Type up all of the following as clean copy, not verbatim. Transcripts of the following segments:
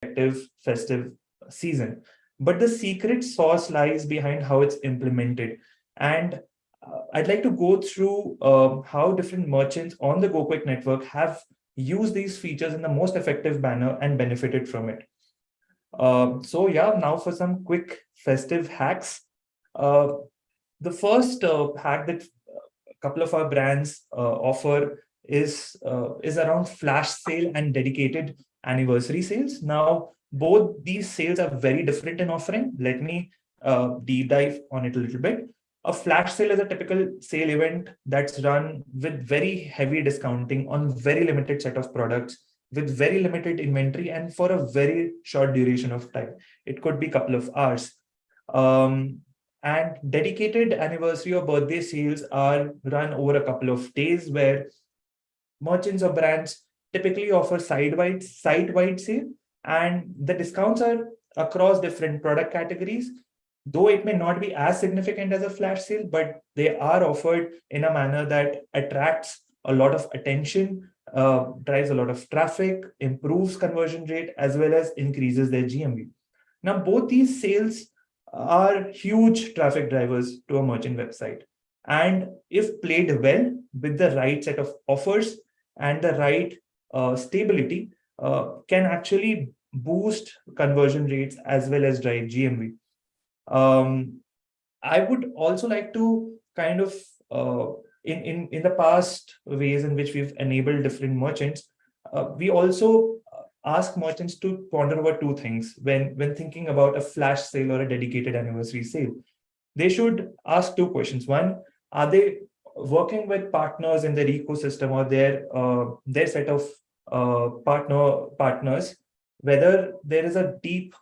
festive season. But the secret sauce lies behind how it's implemented. And I'd like to go through how different merchants on the GoQuick network have used these features in the most effective manner and benefited from it. So yeah, now for some quick festive hacks. Uh, the first hack that a couple of our brands offer is around flash sale and dedicated anniversary sales. Now, both these sales are very different in offering. Let me deep dive on it a little bit. A flash sale is a typical sale event that's run with very heavy discounting on very limited set of products with very limited inventory and for a very short duration of time. It could be a couple of hours. Um, and dedicated anniversary or birthday sales are run over a couple of days where merchants or brands typically offer site-wide sale, and the discounts are across different product categories. Though it may not be as significant as a flash sale, but they are offered in a manner that attracts a lot of attention, drives a lot of traffic, improves conversion rate, as well as increases their GMV. Now, both these sales are huge traffic drivers to a merchant website. And if played well with the right set of offers and the right stability, can actually boost conversion rates as well as drive GMV. Um, I would also like to kind of in the past ways in which we've enabled different merchants, we also ask merchants to ponder over two things when thinking about a flash sale or a dedicated anniversary sale. They should ask two questions. One, are they working with partners in their ecosystem or their set of partners, whether there is a deep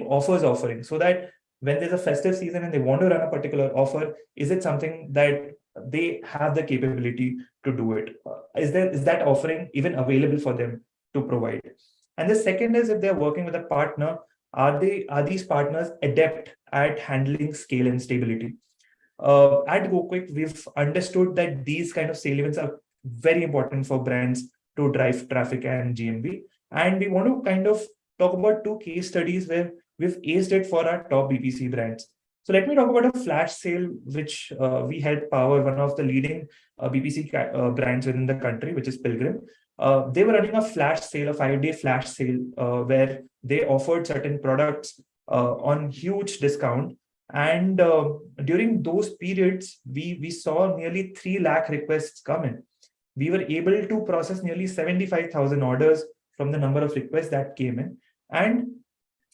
offers offering, so that when there's a festive season and they want to run a particular offer, is it something that they have the capability to do it? Is that offering even available for them to provide? And the second is, if they're working with a partner, are these partners adept at handling scale and stability? At GoQuick, we've understood that these kind of sale events are very important for brands to drive traffic and GMV. And we want to kind of talk about two case studies where we've aced it for our top BPC brands. So let me talk about a flash sale, which we helped power one of the leading BPC brands within the country, which is Pilgrim. They were running a flash sale, a 5-day flash sale, where they offered certain products on huge discount. And during those periods, we saw nearly 3 lakh requests come in. We were able to process nearly 75,000 orders from the number of requests that came in. And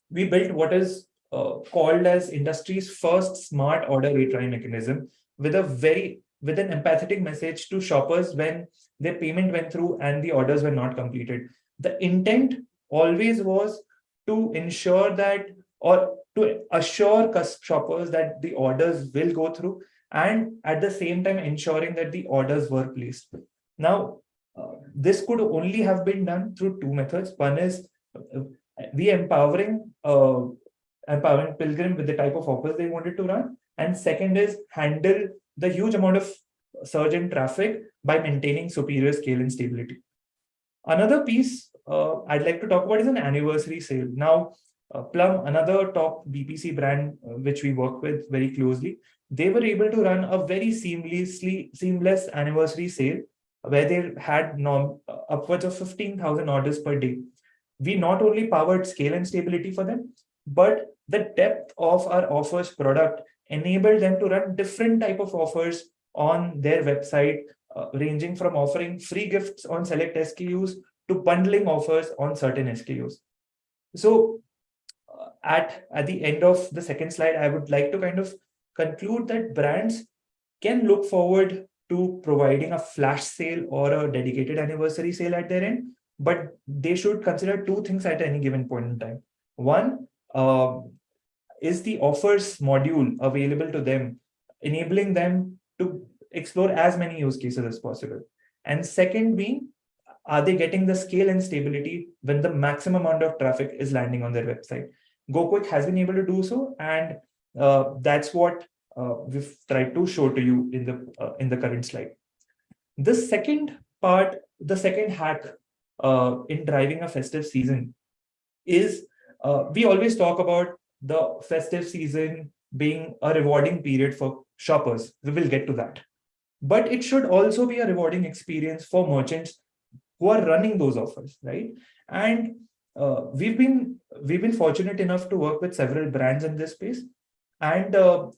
we built what is called as industry's first smart order retry mechanism with an empathetic message to shoppers when their payment went through and the orders were not completed. The intent always was to ensure that, or to assure shoppers that the orders will go through, and at the same time ensuring that the orders were placed. Now, this could only have been done through two methods. One is we empowering Pilgrim with the type of offers they wanted to run, and second is handle the huge amount of surge in traffic by maintaining superior scale and stability. Another piece I'd like to talk about is an anniversary sale. Now, Plum, another top BPC brand which we work with very closely, they were able to run a very seamless anniversary sale where they had upwards of 15,000 orders per day. We not only powered scale and stability for them, but the depth of our offers product enabled them to run different type of offers on their website, ranging from offering free gifts on select SKUs to bundling offers on certain SKUs. So at the end of the second slide, I would like to kind of conclude that brands can look forward to providing a flash sale or a dedicated anniversary sale at their end, but they should consider two things at any given point in time. One, is the offers module available to them, enabling them to explore as many use cases as possible? And second being, are they getting the scale and stability when the maximum amount of traffic is landing on their website? GoQuick has been able to do so, and that's what we've tried to show to you in the current slide. The second part, the second hack in driving a festive season is we always talk about the festive season being a rewarding period for shoppers. We will get to that. But it should also be a rewarding experience for merchants who are running those offers, right? And we've been fortunate enough to work with several brands in this space and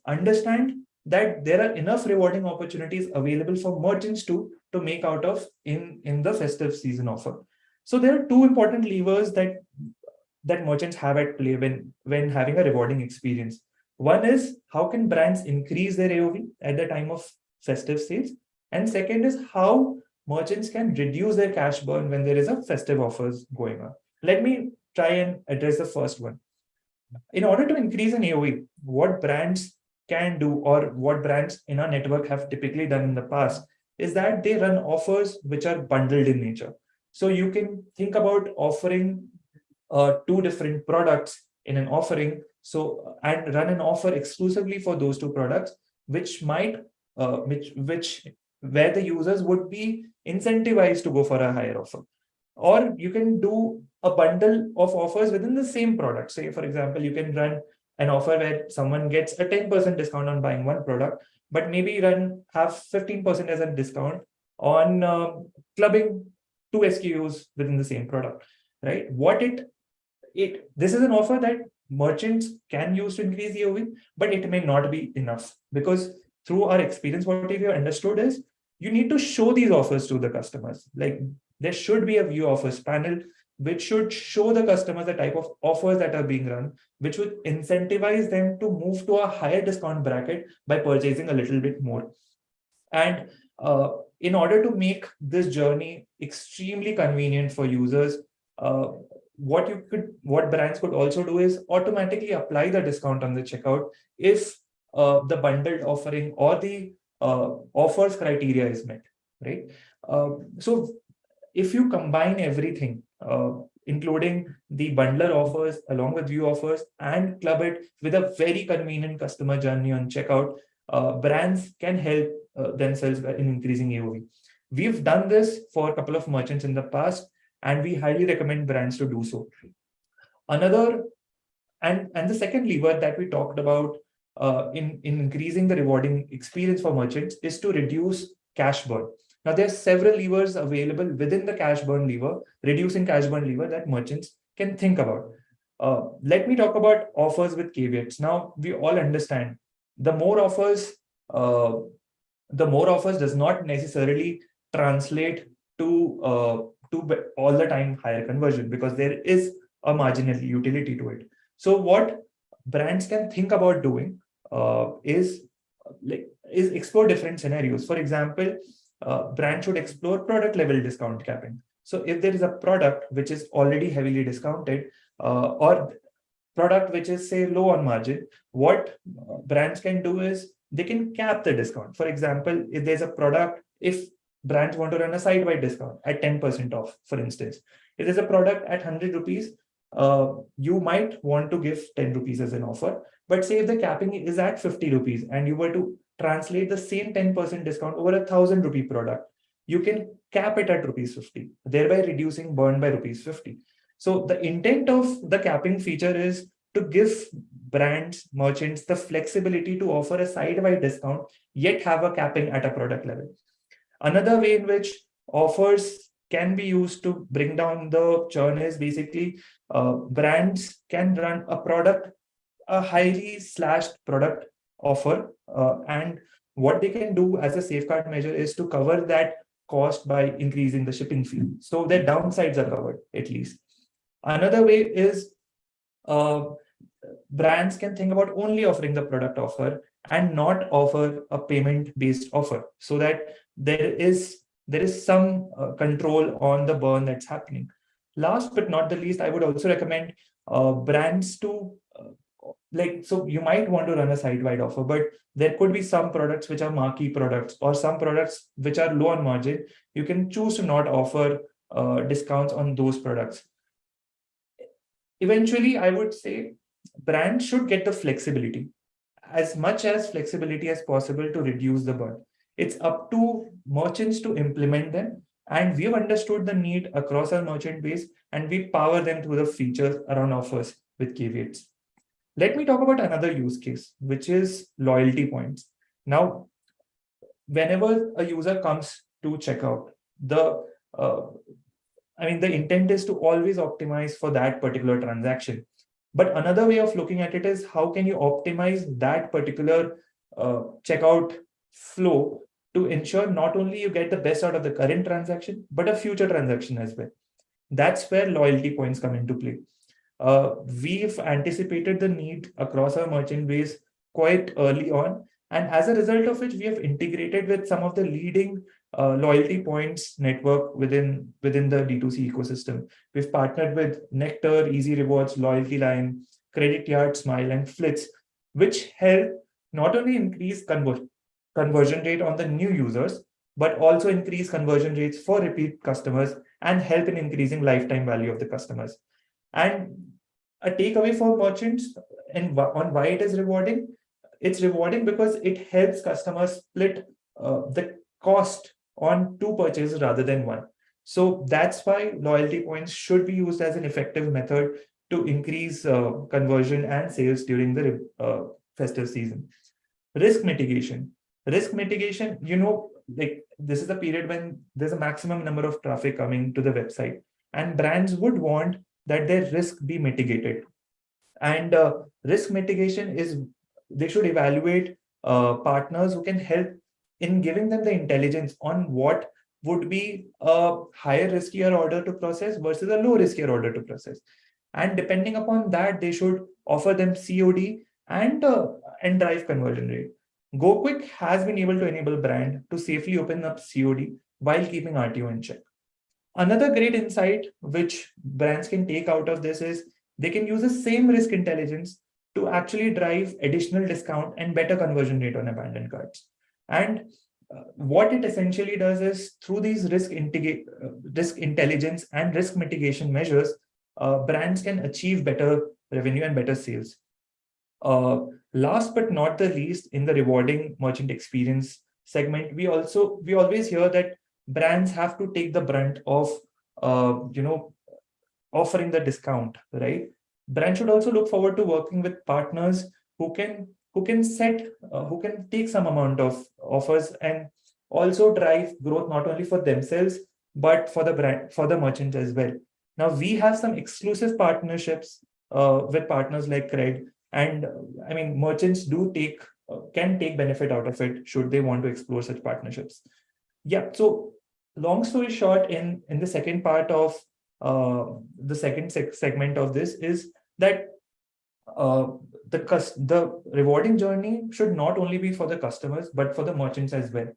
understand that there are enough rewarding opportunities available for merchants to make out of in the festive season offer. So there are two important levers that merchants have at play when having a rewarding experience. One is how can brands increase their AOV at the time of festive sales, and second is how merchants can reduce their cash burn when there is a festive offers going on. Let me try and address the first one. In order to increase an AOV, what brands can do or what brands in our network have typically done in the past is that they run offers which are bundled in nature. So you can think about offering two different products in an offering. So and run an offer exclusively for those two products, which might which where the users would be incentivized to go for a higher offer. Or you can do a bundle of offers within the same product. Say, for example, you can run an offer where someone gets a 10% discount on buying one product, but maybe have 15% as a discount on clubbing two SKUs within the same product, right? This is an offer that merchants can use to increase the OV, but it may not be enough because through our experience, what we have understood is you need to show these offers to the customers. Like there should be a view offers panel which should show the customers the type of offers that are being run, which would incentivize them to move to a higher discount bracket by purchasing a little bit more. And in order to make this journey extremely convenient for users, uh, what brands could also do is automatically apply the discount on the checkout if the bundled offering or the offers criteria is met, right? So if you combine everything, including the bundler offers along with view offers and club it with a very convenient customer journey on checkout, brands can help themselves in increasing AOV. We've done this for a couple of merchants in the past, and we highly recommend brands to do so. Another and the second lever that we talked about in increasing the rewarding experience for merchants is to reduce cash burn. Now, there are several levers available within the cash burn lever, reducing cash burn lever that merchants can think about. Let me talk about offers with caveats. Now, we all understand the more offers, uh, does not necessarily translate to all the time higher conversion because there is a marginal utility to it. So what brands can think about doing is explore different scenarios. For example, brands should explore product level discount capping. So if there is a product which is already heavily discounted or product which is say low on margin, what brands can do is they can cap the discount. For example, if there's a product, if brands want to run a side-by discount at 10% off, for instance, if there's a product at 100 rupees, you might want to give 10 rupees as an offer. But say if the capping is at 50 rupees and you were to translate the same 10% discount over 1,000 rupee product, you can cap it at rupees 50, thereby reducing burn by rupees 50. So the intent of the capping feature is to give brands, merchants the flexibility to offer a side-by discount, yet have a capping at a product level. Another way in which offers can be used to bring down the churn is basically brands can run a highly slashed product offer, and what they can do as a safeguard measure is to cover that cost by increasing the shipping fee. So their downsides are covered at least. Another way is uh, brands can think about only offering the product offer and not offer a payment based offer so that there is some control on the burn that's happening. Last but not the least, I would also recommend brands to so you might want to run a site-wide offer, but there could be some products which are marquee products or some products which are low on margin. You can choose to not offer discounts on those products. Eventually, I would say brands should get the flexibility, as much as flexibility as possible to reduce the burn. It's up to merchants to implement them, And we've understood the need across our merchant base, and we power them through the features around offers with caveats. Let me talk about another use case, which is loyalty points. Now, whenever a user comes to checkout, the uh, the intent is to always optimize for that particular transaction. But another way of looking at it is how can you optimize that particular checkout flow to ensure not only you get the best out of the current transaction, but a future transaction as well. That's where loyalty points come into play. We've anticipated the need across our merchant base quite early on. And as a result of which, we have integrated with some of the leading loyalty points network within the D2C ecosystem. We've partnered with Nectar, Easy Rewards, Loyalty Line, Credit Yard, Smile, and Flits, which help not only increase conversion rate on the new users, but also increase conversion rates for repeat customers and help in increasing lifetime value of the customers. And a takeaway for merchants and on why it is rewarding, it's rewarding because it helps customers split the cost on two purchases rather than one. So that's why loyalty points should be used as an effective method to increase conversion and sales during the festive season. Risk mitigation. Risk mitigation, like this is the period when there's a maximum number of traffic coming to the website, and brands would want that their risk be mitigated. And risk mitigation is they should evaluate partners who can help in giving them the intelligence on what would be a higher riskier order to process versus a low riskier order to process. And depending upon that, they should offer them COD and drive conversion rate. GoQuick has been able to enable brand to safely open up COD while keeping RTO in check. Another great insight which brands can take out of this is they can use the same risk intelligence to actually drive additional discount and better conversion rate on abandoned carts. And what it essentially does is through these risk intelligence and risk mitigation measures, brands can achieve better revenue and better sales. Last but not the least, in the rewarding merchant experience segment, we always hear that brands have to take the brunt of offering the discount, right? Brands should also look forward to working with partners who can take some amount of offers and also drive growth not only for themselves but for the merchant as well. Now we have some exclusive partnerships with partners like Cred, and merchants can take benefit out of it should they want to explore such partnerships. Yeah, so long story short, in the second part of the second segment of this is that the rewarding journey should not only be for the customers but for the merchants as well.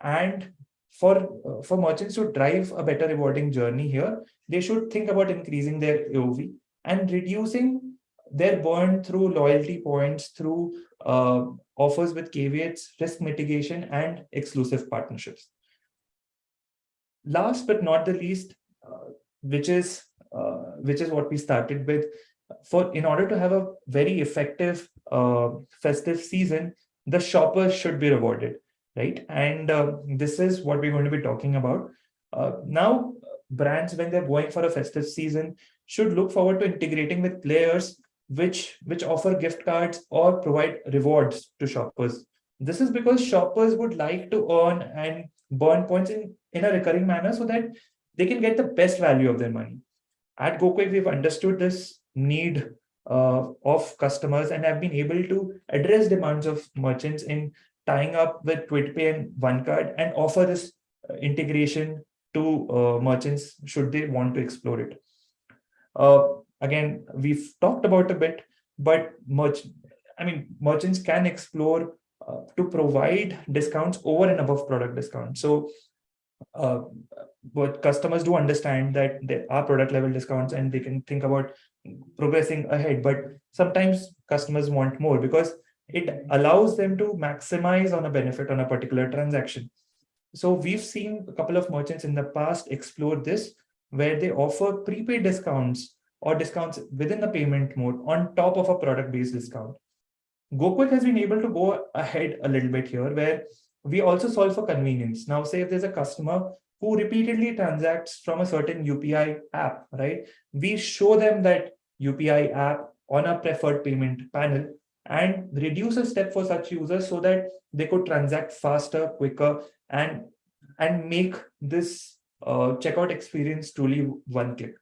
And for merchants to drive a better rewarding journey here, they should think about increasing their AOV and reducing their burn through loyalty points, through offers with caveats, risk mitigation, and exclusive partnerships. Last but not the least, which is what we started with, in order to have a very effective festive season, the shoppers should be rewarded, right? And this is what we're going to be talking about. Now, brands, when they're going for a festive season, should look forward to integrating with players which offer gift cards or provide rewards to shoppers. This is because shoppers would like to earn and burn points in a recurring manner so that they can get the best value of their money. At GoQuick, we've understood this need of customers and have been able to address demands of merchants in tying up with TwitPay and OneCard and offer this integration to merchants should they want to explore it. Again, we've talked about a bit, but merchants can explore to provide discounts over and above product discounts. So but customers do understand that there are product level discounts and they can think about progressing ahead, but sometimes customers want more because it allows them to maximize on a benefit on a particular transaction. So we've seen a couple of merchants in the past explore this, where they offer prepaid discounts or discounts within the payment mode on top of a product based discount. GoQuick has been able to go ahead a little bit here, where we also solve for convenience. Now, say if there's a customer who repeatedly transacts from a certain UPI app, right? We show them that UPI app on a preferred payment panel and reduce a step for such users so that they could transact faster, quicker, and make this checkout experience truly one click.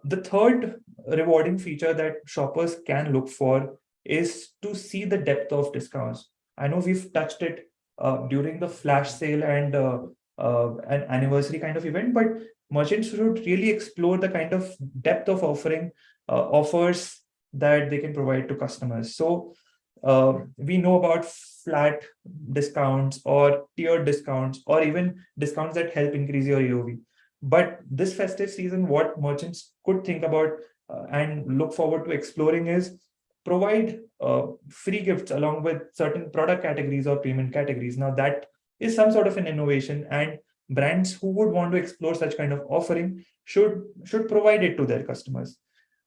The third rewarding feature that shoppers can look for is to see the depth of discounts. I know we've touched it during the flash sale and an anniversary kind of event, but merchants should really explore the kind of depth of offers that they can provide to customers. So we know about flat discounts or tiered discounts or even discounts that help increase your AOV. But this festive season, what merchants could think about and look forward to exploring is provide free gifts along with certain product categories or payment categories. Now, that is some sort of an innovation, and brands who would want to explore such kind of offering should provide it to their customers.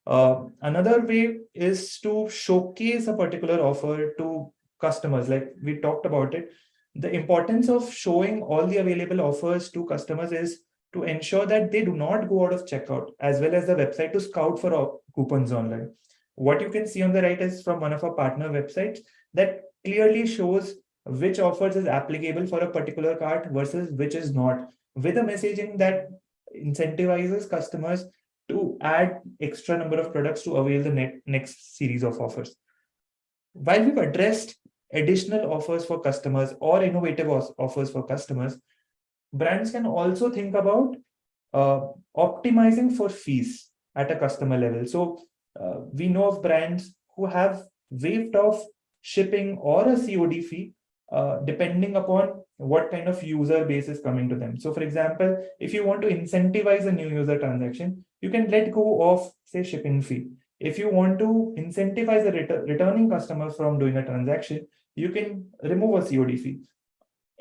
Another way is to showcase a particular offer to customers, like we talked about it. The importance of showing all the available offers to customers is to ensure that they do not go out of checkout, as well as the website to scout for coupons online. What you can see on the right is from one of our partner websites that clearly shows which offers is applicable for a particular cart versus which is not, with a messaging that incentivizes customers to add extra number of products to avail the next series of offers. While we've addressed additional offers for customers or innovative offers for customers, brands can also think about optimizing for fees at a customer level. So we know of brands who have waived off shipping or a COD fee depending upon what kind of user base is coming to them. So for example, if you want to incentivize a new user transaction, you can let go of, say, shipping fee. If you want to incentivize a returning customer from doing a transaction, you can remove a COD fee.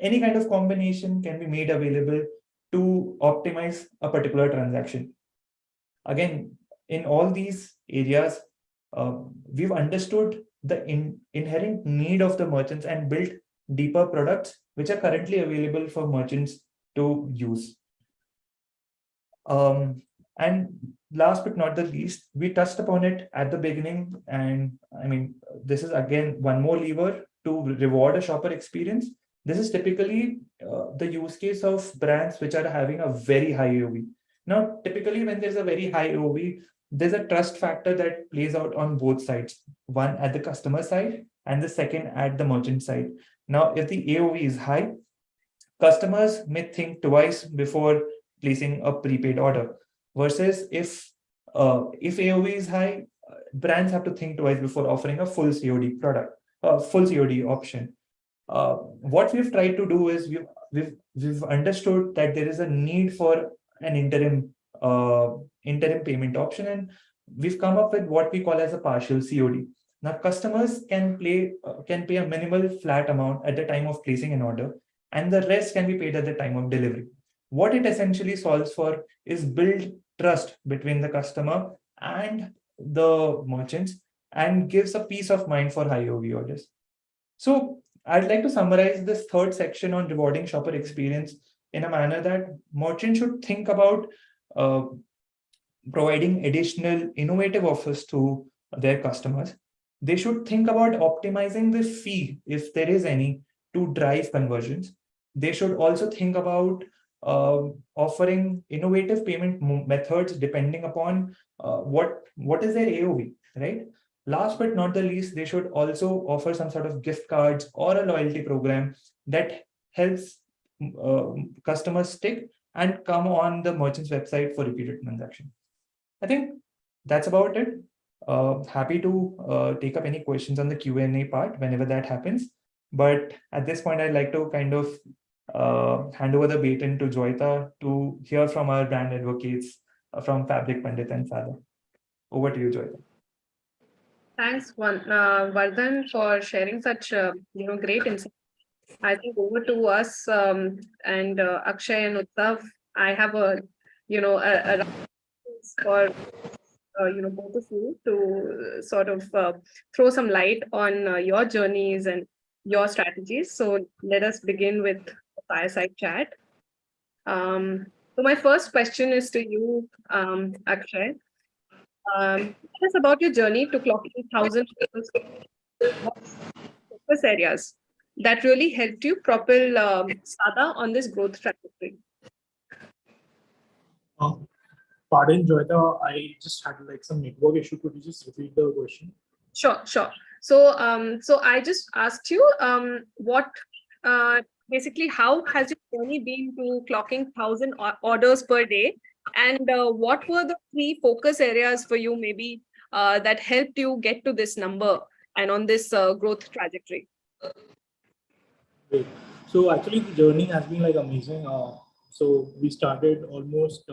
Any kind of combination can be made available to optimize a particular transaction. Again, in all these areas, we've understood the inherent need of the merchants and built deeper products which are currently available for merchants to use. And last but not the least, we touched upon it at the beginning. And I mean, this is again one more lever to reward a shopper experience. This is typically the use case of brands which are having a very high AOV. Now, typically when there's a very high AOV, there's a trust factor that plays out on both sides, one at the customer side and the second at the merchant side. Now, if the AOV is high, customers may think twice before placing a prepaid order, versus if AOV is high, brands have to think twice before offering a full COD product, full COD option. What we've tried to do is we've understood that there is a need for an interim payment option, and we've come up with what we call as a partial COD. Now, customers can pay a minimal flat amount at the time of placing an order, and the rest can be paid at the time of delivery. What it essentially solves for is build trust between the customer and the merchants and gives a peace of mind for high AOV orders. So I'd like to summarize this third section on rewarding shopper experience in a manner that merchants should think about providing additional innovative offers to their customers. They should think about optimizing the fee, if there is any, to drive conversions. They should also think about offering innovative payment methods depending upon what is their AOV, right? Last but not the least, they should also offer some sort of gift cards or a loyalty program that helps customers stick and come on the merchant's website for repeated transaction. I think that's about it. Happy to take up any questions on the Q&A part whenever that happens. But at this point, I'd like to kind of hand over the baton to Joyita to hear from our brand advocates from Fabric Pandit and Sada. Over to you, Joyita. Thanks, Vardhan, for sharing such great insight. I think over to us and Akshay and Uttav. I have a for both of you to sort of throw some light on your journeys and your strategies. So let us begin with the fireside chat. So my first question is to you, Akshay. Tell us about your journey to clocking 1,000 focus areas that really helped you propel Sada on this growth trajectory. Uh, Pardon, Joyita, I just had like some network issue. Could you just repeat the question? Sure, sure. So I just asked you, what uh, basically how has your journey been to clocking 1,000 orders per day, and what were the three focus areas for you, maybe that helped you get to this number and on this growth trajectory? Great. So actually, the journey has been like amazing. So we started almost.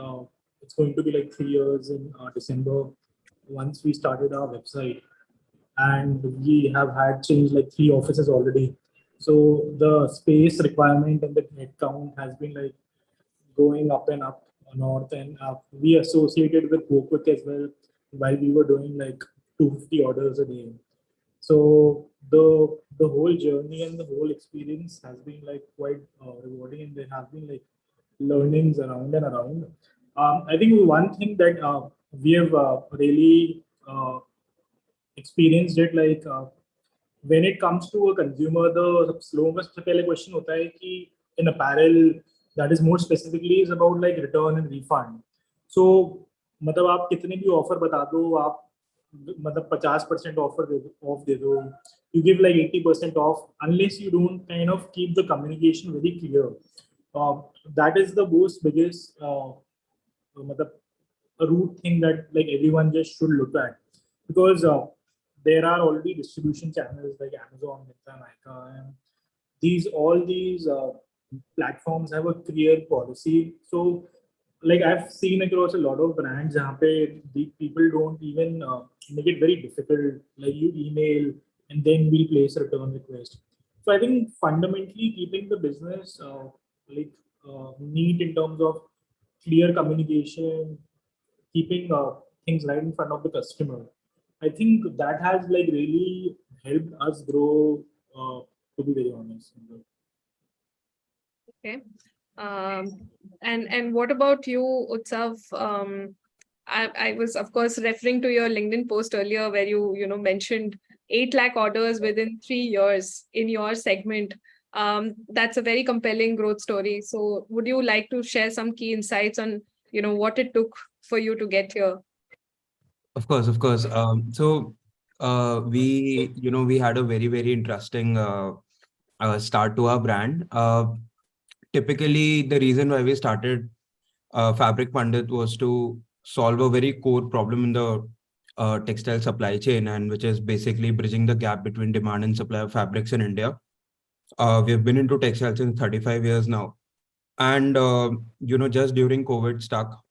It's going to be like 3 years in December. Once we started our website, and we have had changed like 3 offices already. So the space requirement and the head count has been like going up and up north, and we associated with GoQuick as well while we were doing like 250 orders a day. So the whole journey and the whole experience has been like quite rewarding, and there have been like learnings around and around. I think one thing that we have really experienced it like when it comes to a consumer, the लोगों का सबसे पहले question होता है कि in apparel that is more specifically is about like return and refund. So मतलब आप कितने भी ऑफर बता दो, आप मतलब 50% ऑफ दे दो, you give like 80% off unless you don't kind of keep the communication very clear. That is the most biggest मतलब a root thing that like everyone just should look at, because there are already distribution channels like Amazon, Myntra, Nykaa, and these platforms have a clear policy. So like I've seen across a lot of brands जहाँ पे the people don't even make it very difficult, like you email and then we place a return request. So I think fundamentally keeping the business like neat in terms of clear communication, keeping things right in front of the customer. I think that has like really helped us grow. To be very honest. Okay. And what about you, Utsav? I was of course referring to your LinkedIn post earlier where you mentioned 8 lakh orders within 3 years in your segment. That's a very compelling growth story. So would you like to share some key insights on what it took for you to get here? Of course, of course. We had a very, very interesting start to our brand. Typically, the reason why we started Fabric Pandit was to solve a very core problem in the textile supply chain, and which is basically bridging the gap between demand and supply of fabrics in India. We have been into textiles since 35 years now. And, just during COVID stuck,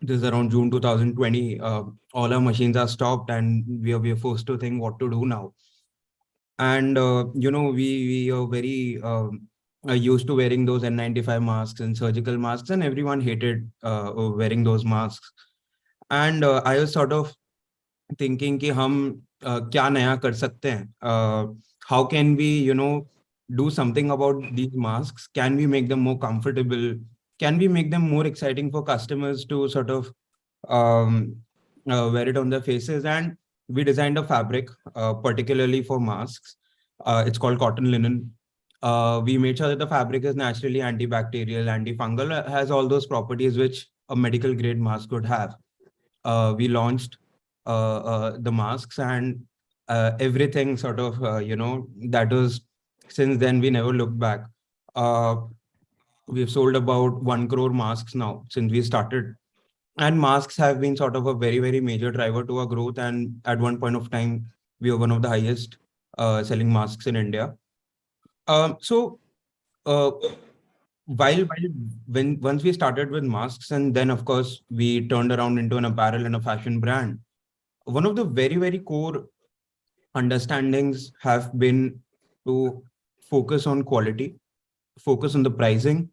this is around June 2020, all our machines are stopped and we are forced to think what to do now. And, we are very used to wearing those N95 masks and surgical masks, and everyone hated wearing those masks. And I was sort of thinking कि हम क्या नया कर सकते हैं, how can we do something about these masks, can we make them more comfortable, can we make them more exciting for customers to sort of um, wear it on their faces. And we designed a fabric particularly for masks. It's called cotton linen. We made sure that the fabric is naturally antibacterial, antifungal, has all those properties which a medical grade mask would have. We launched the masks, and everything sort of, that was, since then we never looked back. Uh, we've sold about 1 crore masks now since we started. And masks have been sort of a very, very major driver to our growth. And at one point of time, we were one of the highest selling masks in India. So uh, while when once we started with masks, and then of course we turned around into an apparel and a fashion brand, one of the very, very core understandings have been to focus on quality, focus on the pricing,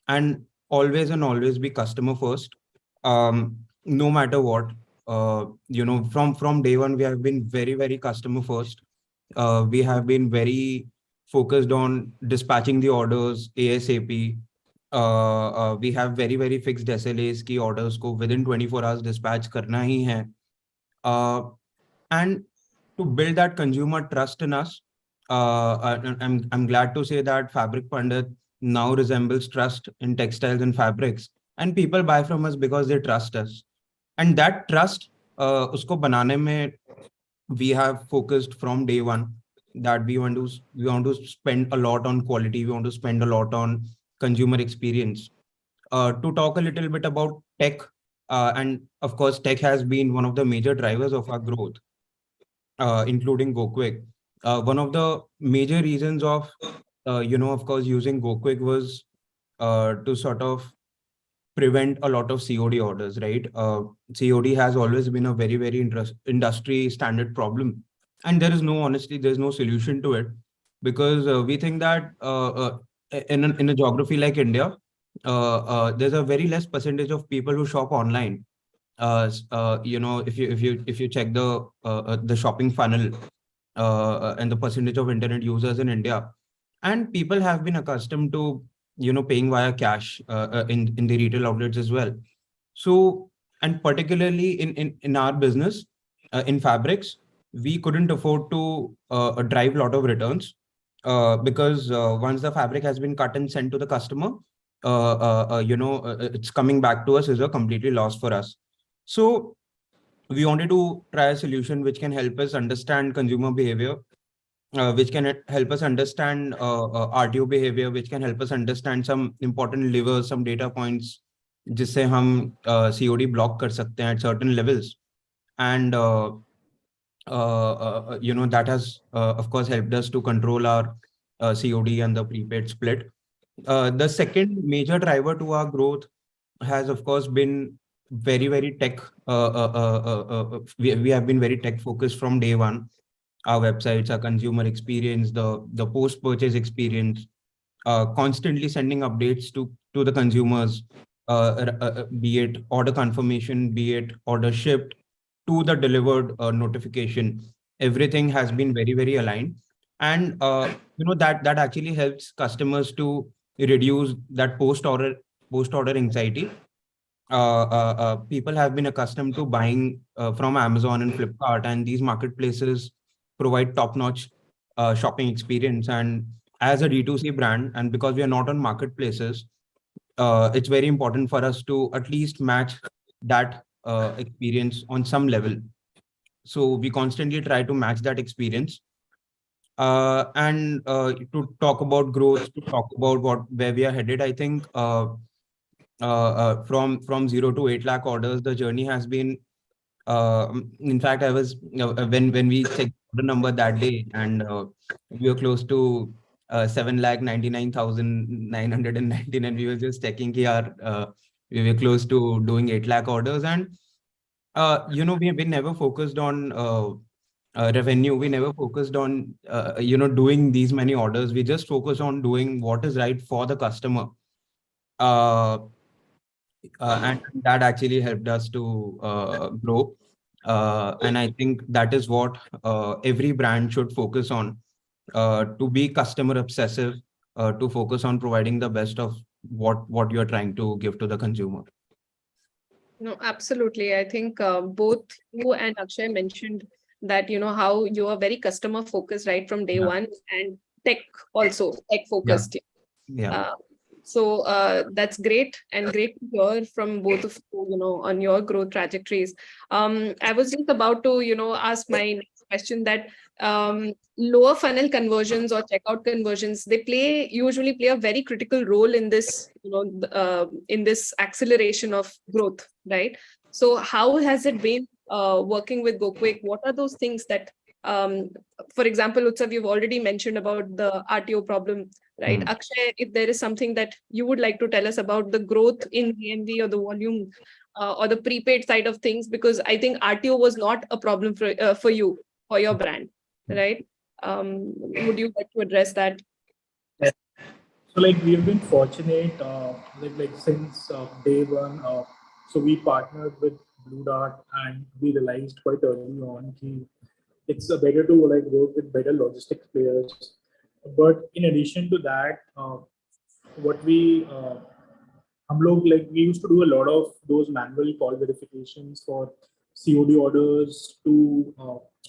and always be customer first. No matter what, from day one, we have been very, very customer first. We have been very focused on dispatching the orders ASAP. We have very, very fixed SLAs ki orders ko within 24 hours dispatch karna hi hai. And to build that consumer trust in us, I'm glad to say that Fabric Pandit now resembles trust in textiles and fabrics, and people buy from us because they trust us. And that trust, usko banane mein, we have focused from day one that we want to spend a lot on quality. We want to spend a lot on consumer experience. To talk a little bit about tech, and of course, tech has been one of the major drivers of our growth, including GoQuick. One of the major reasons of, of course, using GoQuick was to sort of prevent a lot of COD orders, right? COD has always been a very, very industry standard problem. And honestly, there's no solution to it, because we think that in a geography like India, there's a very less percentage of people who shop online. If you check the shopping funnel, and the percentage of internet users in India, and people have been accustomed to paying via cash in the retail outlets as well. So, and particularly in our business, in fabrics, we couldn't afford to drive a lot of returns, because once the fabric has been cut and sent to the customer, it's coming back to us is a completely loss for us. So we wanted to try a solution which can help us understand consumer behavior, which can help us understand RTO behavior, which can help us understand some important levers, some data points, जिससे हम COD block कर सकते हैं at certain levels. And that has of course helped us to control our COD and the prepaid split. The second major driver to our growth has of course been very, very tech. We have been very tech focused from day one. Our websites, our consumer experience, the post purchase experience, constantly sending updates to the consumers, be it order confirmation, be it order shipped, to the delivered notification. Everything has been very, very aligned, and that actually helps customers to reduce that post order anxiety. People have been accustomed to buying from Amazon and Flipkart, and these marketplaces provide top-notch shopping experience. And as a D2C brand, and because we are not on marketplaces, it's very important for us to at least match that experience on some level. So we constantly try to match that experience. And to talk about growth, to talk about where we are headed, I think from 0 to 8 lakh orders, the journey has been. In fact, I was when we checked the number that day, and we were close to 7,99,999. We were just checking here. We were close to doing 8 lakh orders, and we never focused on revenue. We never focused on doing these many orders. We just focused on doing what is right for the customer. Uh, and that actually helped us to grow. And I think that is what every brand should focus on, to be customer obsessive, to focus on providing the best of what you're trying to give to the consumer. No, absolutely. I think both you and Akshay mentioned that, how you are very customer focused right from day Yeah. one, and tech also, tech focused. Yeah. So that's great, and great to hear from both of you, on your growth trajectories. I was just about to, ask my next question that lower funnel conversions or checkout conversions, they usually play a very critical role in this, in this acceleration of growth, right? So how has it been working with GoQuick? What are those things that, for example, Utsav, you've already mentioned about the RTO problem, right? Akshay, if there is something that you would like to tell us about the growth in GMV or the volume or the prepaid side of things, because I think RTO was not a problem for you, for your brand, right? Would you like to address that? So we've been fortunate, since day one. So we partnered with Blue Dart, and we realized quite early on that it's better to work with better logistics players. But in addition to that, what we like we used to do a lot of those manual call verifications for COD orders to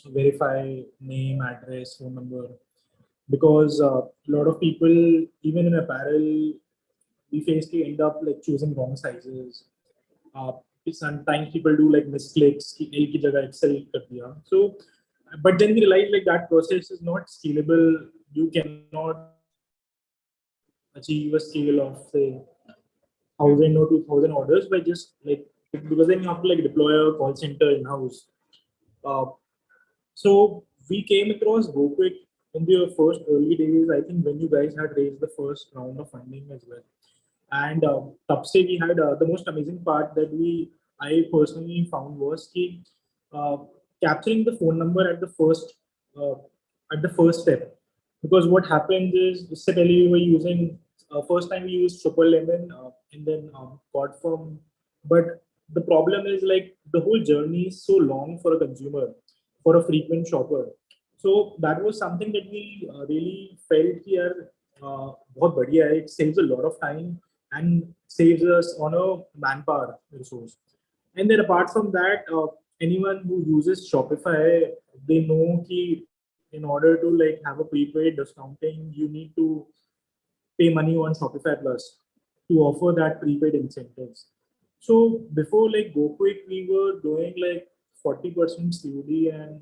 verify name, address, phone number, because a lot of people, even in apparel, we basically end up like choosing wrong sizes. Uh, Sometimes people do like misclicks, कि L की जगह XL कर दिया. So, but then we realize like that process is not scalable. You cannot achieve a scale of say 1,000 or 2,000 orders by just like, because then you have to like deploy a call center in house. Uh, so we came across GoQuick in the first early days. I think when you guys had raised the first round of funding as well. And तब से we had the most amazing part that I personally found was कि uh, capturing the phone number uh, at the first step, because what happens is इससे पहले we were using first time we used Triple Lemon and then got from, but the problem is like the whole journey is so long for a consumer, for a frequent shopper. So that was something that we really felt here. बहुत बढ़िया है. It saves a lot of time and saves us on a manpower resource. And then apart from that, anyone who uses Shopify, they know that in order to like have a prepaid discounting, you need to pay money on Shopify Plus to offer that prepaid incentives. So before like GoQuick, we were doing like 40% COD and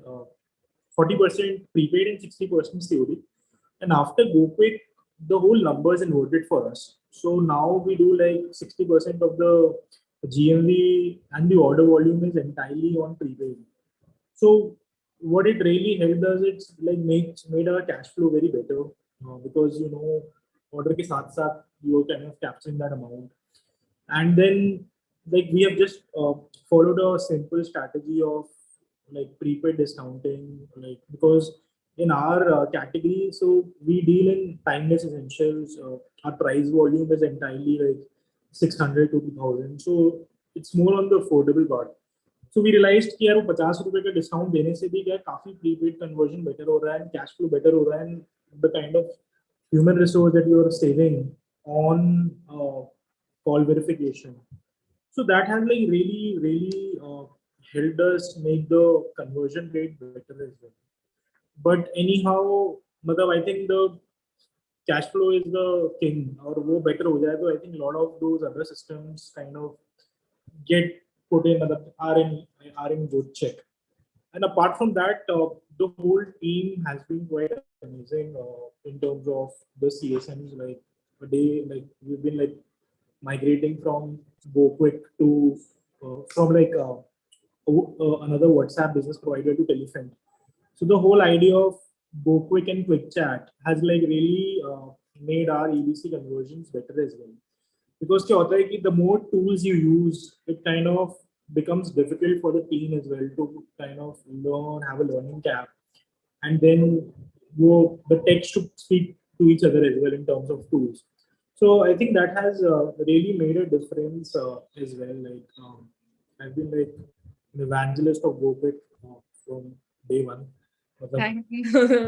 40% prepaid and 60% COD. And after GoQuick, the whole numbers inverted for us. So now we do like 60% of the GMV and the order volume is entirely on prepaid. So what it really helped us, it's like made our cash flow very better, because order ke saath saath you are kind of capturing that amount. And then like we have just followed a simple strategy of like prepaid discounting, like because in our category, so we deal in timeless essentials. Our price volume is entirely like 600 to 2,000, so it's more on the affordable part. So we realized कि यार वो 50 रुपए का discount देने से भी क्या काफी प्रीपेड कन्वर्जन बेटर हो रहा है, कैश फ्लो बेटर हो रहा है, and the kind of human resource that you are saving on call verification. So that has like really helped us make the conversion rate better as well. But anyhow, I think the cash flow is the king. और वो better हो जाए तो I think a lot of those other systems kind of get put in, are in good check. And apart from that, the whole team has been quite amazing in terms of the CSMs. Like a day, like we've been like migrating from GoQuick to from like another WhatsApp business provider to Telephant. So the whole idea of GoQuick and Quick Chat has like really made our EBC conversions better as well. Because क्या होता है कि the more tools you use, it kind of becomes difficult for the team as well to kind of learn, have a learning gap, and then the tech should speak to each other as well in terms of tools. So I think that has really made a difference as well. Like I've been like an evangelist of GoQuick from day one.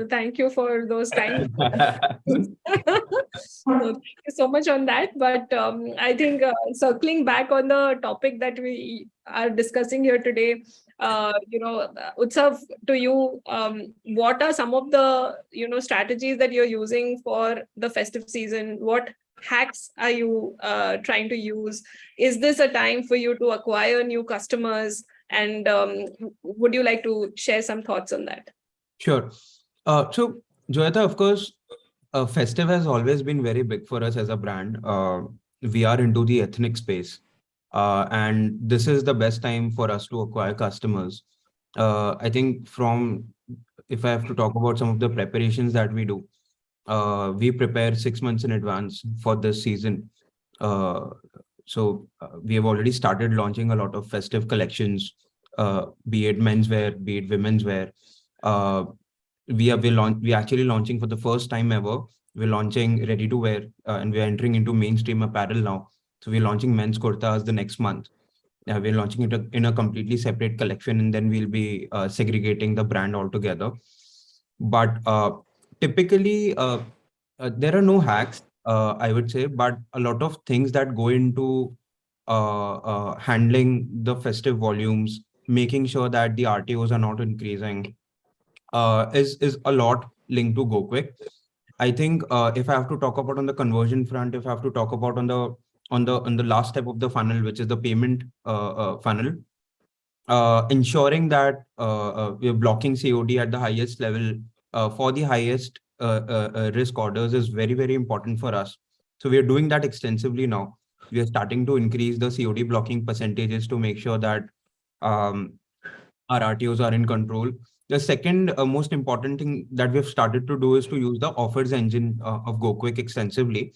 Thank you for those kind words. Thank you so much on that. But I think circling back on the topic that we are discussing here today, Utsav, to you, what are some of the strategies that you're using for the festive season? What hacks are you trying to use? Is this a time for you to acquire new customers? And would you like to share some thoughts on that? Sure. So, Joyata, of course, festive has always been very big for us as a brand. We are into the ethnic space, and this is the best time for us to acquire customers. I think if I have to talk about some of the preparations that we do, we prepare 6 months in advance for this season. So we have already started launching a lot of festive collections, be it menswear, be it women's wear. We're actually launching for the first time ever. We're launching ready to wear, and we're entering into mainstream apparel now. So we're launching men's kurtas the next month. We're launching it in a completely separate collection, and then we'll be segregating the brand altogether. But typically, there are no hacks. I would say, but a lot of things that go into handling the festive volumes, making sure that the RTOs are not increasing, is a lot linked to GoQuick. I think if I have to talk about on the conversion front, if I have to talk about on the last step of the funnel, which is the payment funnel, ensuring that we're blocking COD at the highest level for the highest risk orders is very, very important for us. So we are doing that extensively now. We are starting to increase the COD blocking percentages to make sure that um, our RTOs are in control. The second most important thing that we've started to do is to use the offers engine of GoQuick extensively.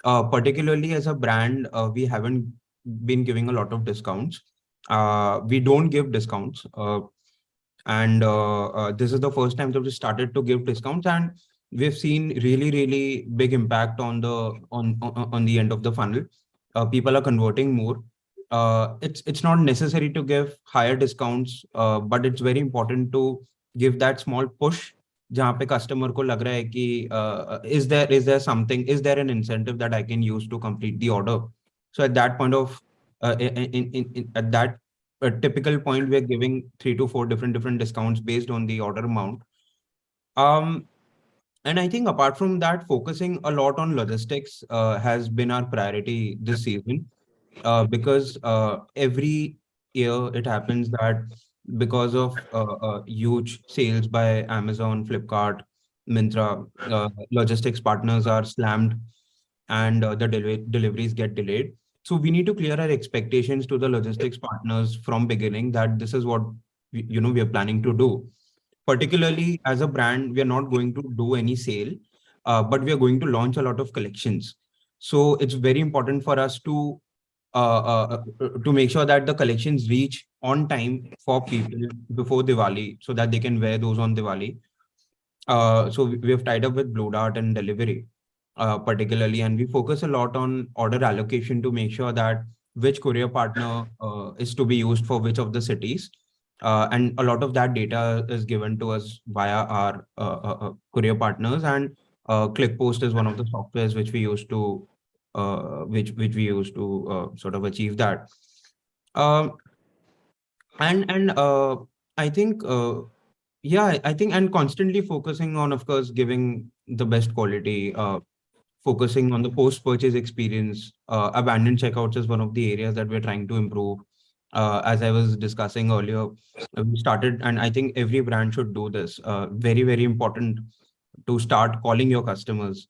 Particularly as a brand, we haven't been giving a lot of discounts. We don't give discounts. And this is the first time that we started to give discounts, and we've seen really, really big impact on on the end of the funnel. People are converting more. It's not necessary to give higher discounts, but it's very important to give that small push जहाँ पे customer को लग रहा है कि is there an incentive that I can use to complete the order. So at that point of at that a typical point, we're giving 3 to 4 different discounts based on the order amount. And I think apart from that, focusing a lot on logistics has been our priority this season, because every year it happens that because of huge sales by Amazon, Flipkart, Myntra, logistics partners are slammed, and the deliveries get delayed. So we need to clear our expectations to the logistics partners from beginning that this is what we are planning to do. Particularly as a brand, we are not going to do any sale, but we are going to launch a lot of collections. So it's very important for us to make sure that the collections reach on time for people before Diwali, so that they can wear those on Diwali. So we have tied up with Blue Dart and delivery, particularly, and we focus a lot on order allocation to make sure that which courier partner is to be used for which of the cities. And a lot of that data is given to us via our courier partners, and ClickPost is one of the softwares which we use to which we use to sort of achieve that. Um, and I think yeah, I think, and constantly focusing on, of course, giving the best quality, focusing on the post-purchase experience. Abandoned checkouts is one of the areas that we're trying to improve. As I was discussing earlier, we started, and I think every brand should do this. Very, very important to start calling your customers.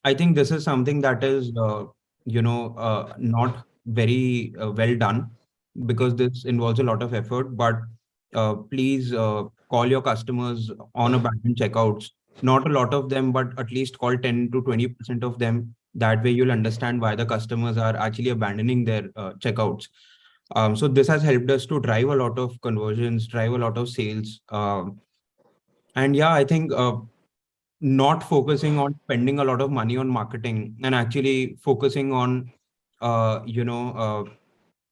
I think this is something that is, not very well done, because this involves a lot of effort. But please call your customers on abandoned checkouts. Not a lot of them, but at least call 10 to 20% of them. That way, you'll understand why the customers are actually abandoning their checkouts. So this has helped us to drive a lot of conversions, drive a lot of sales. And yeah, I think not focusing on spending a lot of money on marketing, and actually focusing on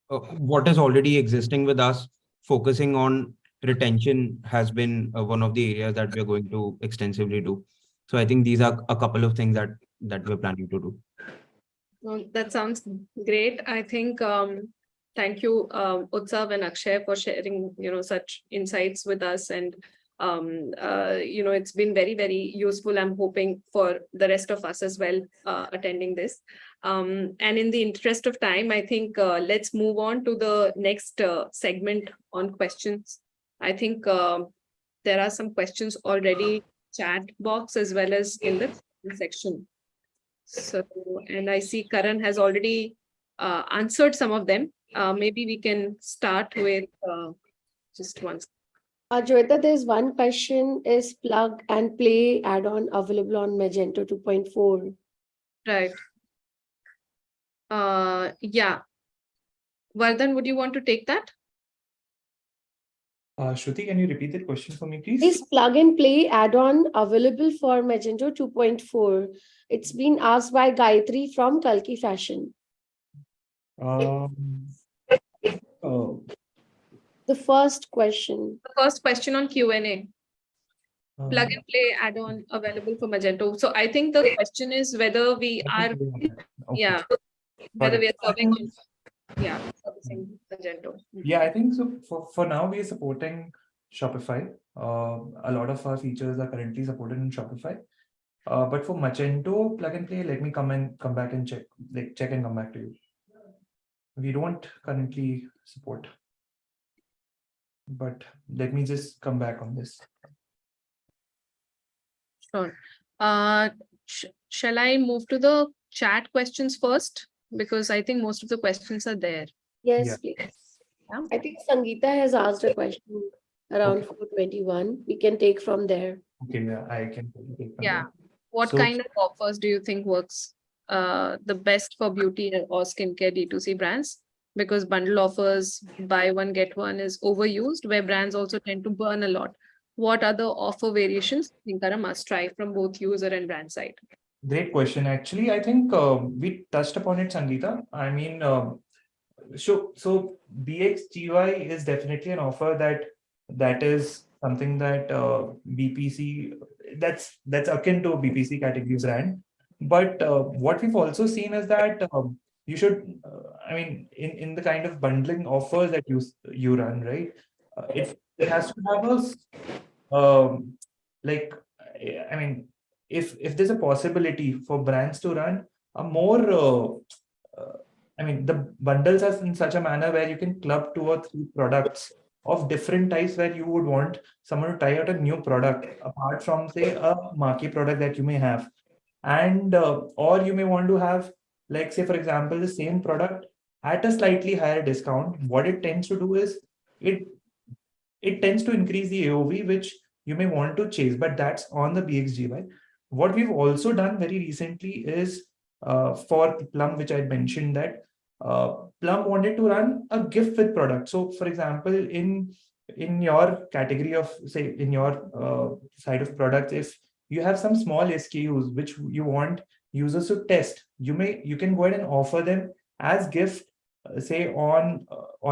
what is already existing with us. Focusing on retention has been one of the areas that we're going to extensively do. So I think these are a couple of things that we're planning to do. Well, that sounds great. I think thank you, Utsav and Akshay, for sharing such insights with us, and it's been very, very useful. I'm hoping for the rest of us as well attending this. And in the interest of time, I think let's move on to the next segment on questions. I think there are some questions already chat box as well as in the section. So, and I see Karan has already answered some of them. Maybe we can start with just one. Joeta, there's one question: is plug and play add-on available on Magento 2.4? Right. Yeah. Vardhan, would you want to take that? Shruti, can you repeat that question for me, please? Is plug and play add-on available for Magento 2.4? It's been asked by Gayatri from Kalki Fashion. Oh, The first question. The first question on Q&A. plug and play add-on available for Magento. So I think the question is whether we are, Okay. yeah, Got whether it. we are I serving, think, yeah, servicing Magento. yeah, I think so. For now, we are supporting Shopify. A lot of our features are currently supported in Shopify. But for Magento plug and play, let me come back and check and come back to you. We don't currently support, but let me just come back on this. Sure. Shall I move to the chat questions first? Because I think most of the questions are there. Yes, Yeah. please. Yeah. I think Sangeeta has asked a question around Okay. 421. We can take from there. Okay, yeah, I can take from Yeah. there. What So- kind of offers do you think works the best for beauty or skincare D2C brands? Because bundle offers, buy one, get one is overused, where brands also tend to burn a lot. What other offer variations you think are a must try from both user and brand side? Great question. Actually, I think we touched upon it, Sangeeta. I mean, so BXGY is definitely an offer that is something that BPC that's akin to BPC category brand. But what we've also seen is that you should, I mean, in the kind of bundling offers that you run, right? It has to have like, I mean, if there's a possibility for brands to run a more I mean, the bundles are in such a manner where you can club 2 or 3 products of different types where you would want someone to try out a new product apart from, say, a marquee product that you may have. And or you may want to have, like, say, for example, the same product at a slightly higher discount. What it tends to do is it it tends to increase the AOV, which you may want to chase, but that's on the BXGY. What we've also done very recently is for Plum, which I mentioned that Plum wanted to run a gift with product. So, for example, in your category of, say, in your side of products, if you have some small SKUs which you want users to test, you can go ahead and offer them as gift, say on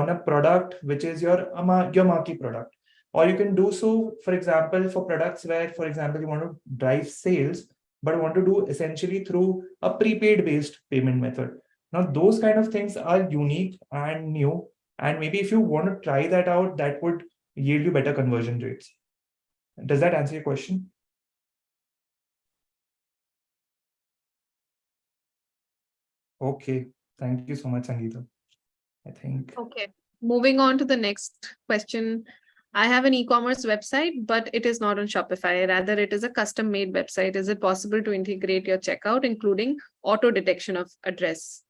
a product which is your marquee product. Or you can do so, for example, for products where, for example, you want to drive sales but want to do essentially through a prepaid based payment method. Now those kind of things are unique and new, and maybe if you want to try that out, that would yield you better conversion rates. Does that answer your question? Okay, thank you so much, Sangeeta. I think Okay. Moving on to the next question. I have an e-commerce website, but it is not on Shopify. Rather, it is a custom-made website. Is it possible to integrate your checkout, including auto detection of address?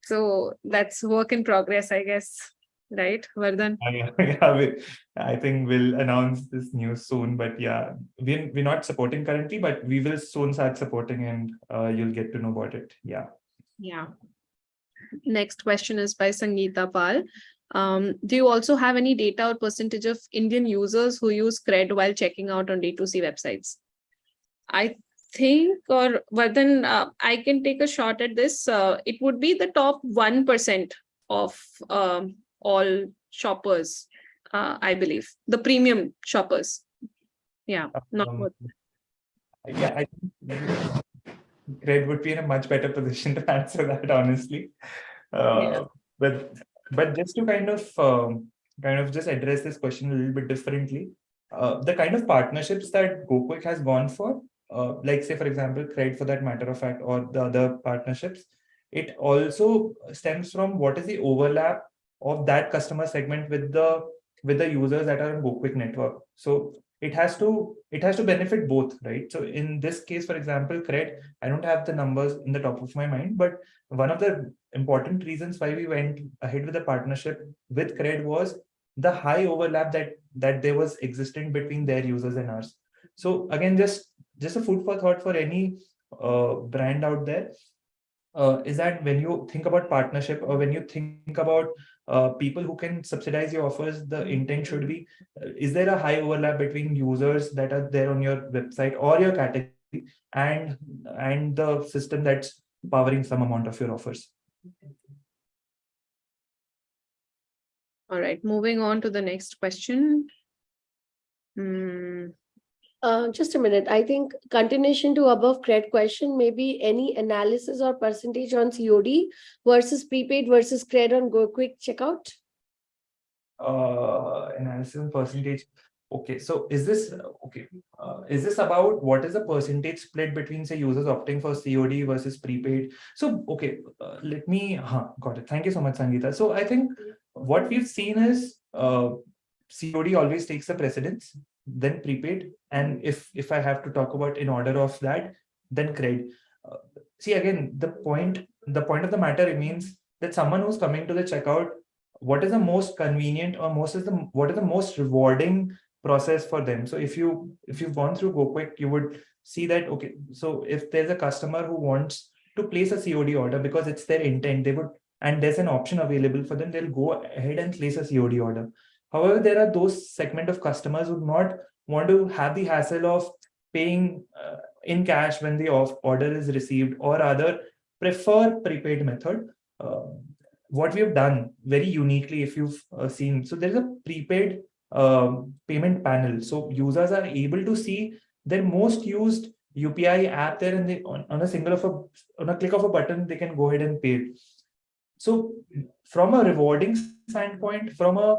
So that's work in progress, I guess. Right, Vardhan? I think we'll announce this news soon, but yeah, we're not supporting currently, but we will soon start supporting, and you'll get to know about it. Yeah. Yeah. Next question is by Sangeeta Pal. Do you also have any data or percentage of Indian users who use Cred while checking out on D2C websites? I think, or Vardhan, I can take a shot at this. It would be the top 1% of all shoppers, I believe, the premium shoppers. Yeah, not Um, more. yeah, I think Cred would be in a much better position to answer that, honestly. Yeah. But just to kind of just address this question a little bit differently, the kind of partnerships that GoQuick has gone for, like, say, for example, Cred for that matter of fact, or the other partnerships, it also stems from what is the overlap of that customer segment with the users that are on GoQuick network. So it has to benefit both, right? So in this case, for example, Cred, I don't have the numbers in the top of my mind, but one of the important reasons why we went ahead with the partnership with Cred was the high overlap that there was existing between their users and ours. So again, just a food for thought for any brand out there, is that when you think about partnership, or when you think about people who can subsidize your offers, the intent should be, is there a high overlap between users that are there on your website or your category and the system that's powering some amount of your offers. All right, moving on to the next question. Just a minute. I think continuation to above credit question, maybe any analysis or percentage on COD versus prepaid versus credit on Go Quick checkout? Analysis and percentage. Okay, so is this okay? Is this about what is the percentage split between, say, users opting for COD versus prepaid? So okay, let me. Got it. Thank you so much, Sangeeta. So I think what we've seen is COD always takes the precedence, then prepaid, and if I have to talk about in order of that, then credit. See, again, the point of the matter remains that someone who's coming to the checkout, what is the most convenient or what is the most rewarding process for them. So if you've gone through GoQuick, you would see that, okay, so if there's a customer who wants to place a COD order because it's their intent, they would, and there's an option available for them, they'll go ahead and place a COD order. However, there are those segment of customers who do not want to have the hassle of paying in cash when the order is received, or rather prefer prepaid method. What we have done very uniquely, if you've seen, so there's a prepaid payment panel. So users are able to see their most used UPI app there, and they on a click of a button, they can go ahead and pay it. So from a rewarding standpoint, from a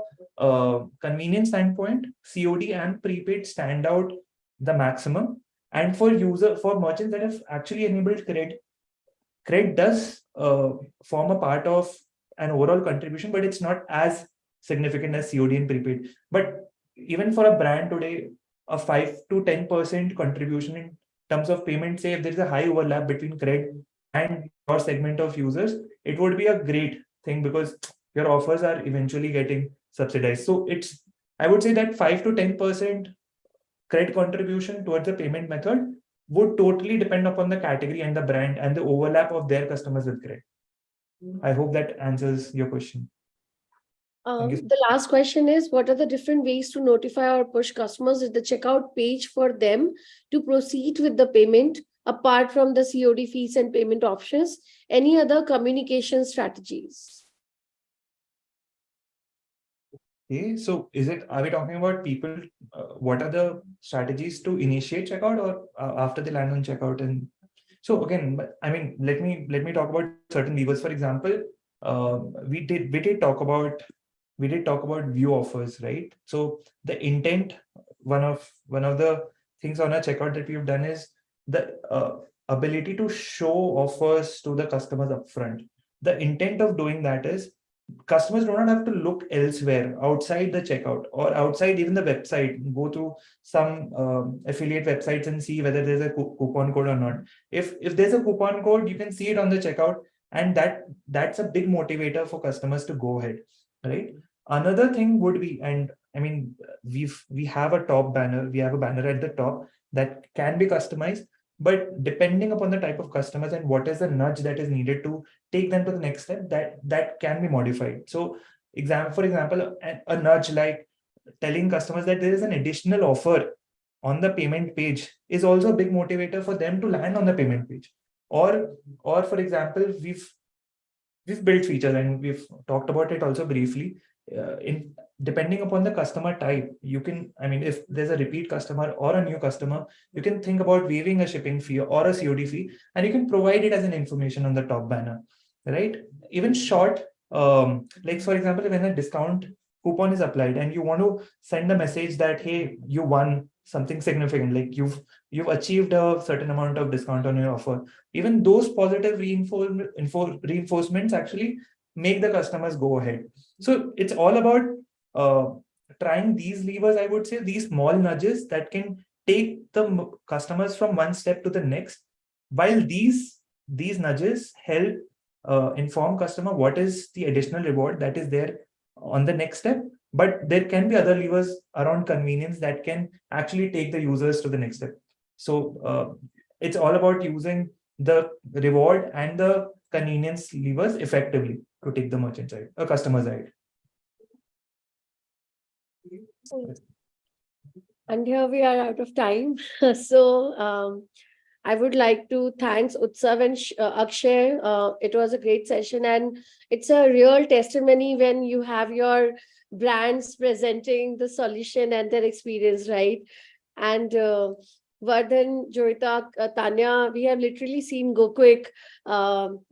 convenience standpoint, COD and prepaid stand out the maximum. And for merchants that have actually enabled credit does form a part of an overall contribution, but it's not as significant as COD and prepaid. But even for a brand today, a 5 to 10% contribution in terms of payment, say if there's a high overlap between credit and your segment of users, it would be a great thing because your offers are eventually getting subsidized. So I would say that 5 to 10% credit contribution towards the payment method would totally depend upon the category and the brand and the overlap of their customers with credit. I hope that answers your question. The last question is, what are the different ways to notify or push customers at the checkout page for them to proceed with the payment apart from the COD fees and payment options? Any other communication strategies? Okay, so are we talking about people, what are the strategies to initiate checkout or after they land on checkout? And so again, I mean, let me talk about certain levers. For example, we did talk about view offers, right? So the intent, one of the things on our checkout that we've done is the ability to show offers to the customers upfront. The intent of doing that is customers do not have to look elsewhere outside the checkout or outside even the website, go to some affiliate websites and see whether there's a coupon code or not. If there's a coupon code, you can see it on the checkout, and that's a big motivator for customers to go ahead, right? Another thing would be, and I mean, we have a top banner, we have a banner at the top that can be customized, but depending upon the type of customers and what is the nudge that is needed to take them to the next step, that can be modified. So for example, a nudge like telling customers that there is an additional offer on the payment page is also a big motivator for them to land on the payment page. Or for example, we've built features and we've talked about it also briefly. In depending upon the customer type, you can, I mean, if there's a repeat customer or a new customer, you can think about waiving a shipping fee or a COD fee, and you can provide it as an information on the top banner, right? Even short, like for example, when a discount coupon is applied and you want to send a message that, hey, you won something significant, like you've achieved a certain amount of discount on your offer. Even those positive reinforcements actually make the customers go ahead. So it's all about trying these levers, I would say, these small nudges that can take the customers from one step to the next, while these nudges help inform customer what is the additional reward that is there on the next step. But there can be other levers around convenience that can actually take the users to the next step. So it's all about using the reward and the convenience levers effectively to take the merchant side, a customer side. And here we are out of time. So I would like to thank Utsav and Akshay. It was a great session, and it's a real testimony when you have your brands presenting the solution and their experience, right? And Vardhan, Joyita, Tanya, we have literally seen GoQuick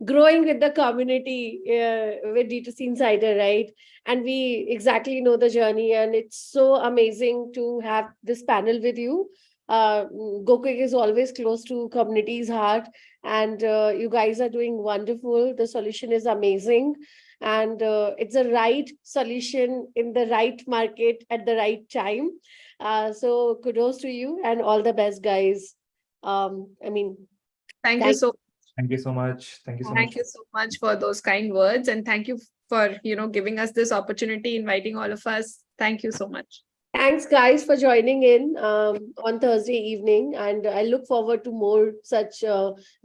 growing with the community with D2C Insider, right? And we exactly know the journey, and it's so amazing to have this panel with you. GoQuick is always close to community's heart, and you guys are doing wonderful. The solution is amazing, and it's a right solution in the right market at the right time. So kudos to you and all the best, guys. I mean, Thank you so Thank you so much. Thank you so Thank much. you so much for those kind words, and thank you for giving us this opportunity, inviting all of us. Thank you so much. thanks, guys, for joining in on Thursday evening, and I look forward to more such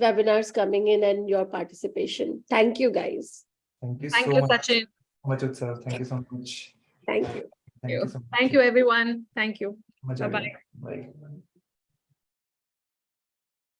webinars coming in and your participation. Thank you, guys. Thank you Thank so you, much. Sachin. Utsav. Thank you so much. Thank you. Thank you so much. Thank you, everyone. Thank you. Much Bye-bye. everyone. Bye.